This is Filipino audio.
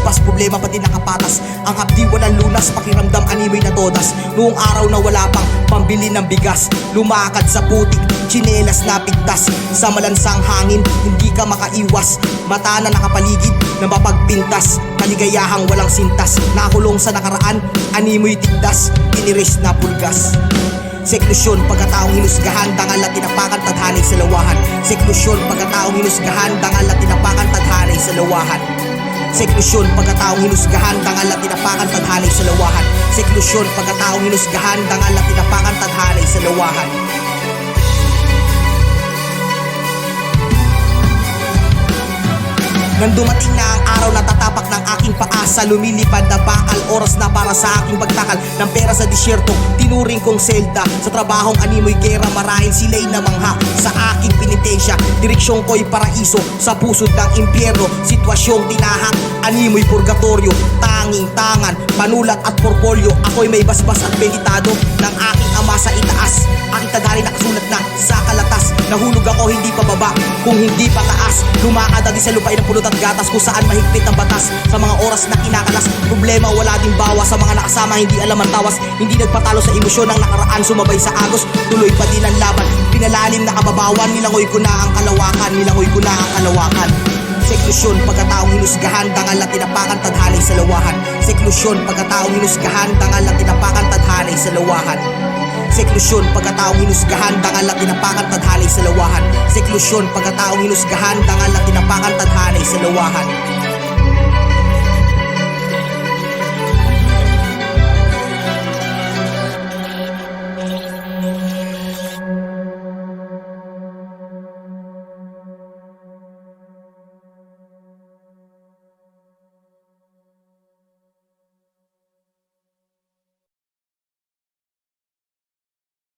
lipas, problema pati nakapatas. Ang hapdi walang lunas, pakiramdam animoy na todas. Noong araw na wala pang pambili ng bigas, lumakad sa putik, tsinelas na pigtas. Sa malansang hangin, hindi ka makaiwas. Mata na nakapaligid, na mapagpintas. Kaligayahang walang sintas, nakulong sa nakaraan, animoy tigdas, iniris na pulgas. Seklusyon, pagkataong hinusgahan, dangal at tinapakan, tadhanay sa lawahan. Seklusyon, pagkataong hinusgahan, dangal at tinapakan, tadhanay sa lawahan. Seklusyon, pagkataong hinusgahan, dangal at tinapakan, tadhanay sa lawahan. Seklusyon, pagkataong hinusgahan, dangal at tinapakan, tadhanay sa lawahan. Nang dumating na ang araw na tatapak ng aking paasa, lumilipad na bakal, oras na para sa aking pagtakal ng pera sa disyerto, tinuring kong selda. Sa trabahong animoy gera, marahil sila'y namangha sa aking pinitensya. Direksyon ko'y paraiso, sa pusod ng impyerno. Sitwasyong tinahak, animoy purgatorio. Tanging tangan, panulat at portfolio. Ako'y may basbas at benditado ng aking ama sa itaas. Aking tadhari nakasulat na sa kalatas. Nahulog ako hindi pababa, kung hindi pataas. Lumakad sa lupain ng pulot at gatas, kung saan mahigpit ang batas. Sa mga oras na kinakalas, problema wala din bawas. Sa mga nakasama hindi alam ang tawas. Hindi nagpatalo sa emosyon ng nakaraan, sumabay sa agos, tuloy pa din ang laban. Pinalalim na kababawan, nilangoy ko na ang kalawakan. Nilangoy ko na ang kalawakan. Seklusyon, pagkataong hinusgahan, dangal at tinapakan, tadhanay sa lawahan. Seklusyon, pagkataong hinusgahan, dangal at tinapakan, tadhanay sa lawahan. Seklusyon, pagkataong hinusgahan, dangal at tinapakan, tadhanay sa lawahan. Seklusyon, pagkataong hinusgahan, dangal at tinapakan, tadhanay sa lawahan.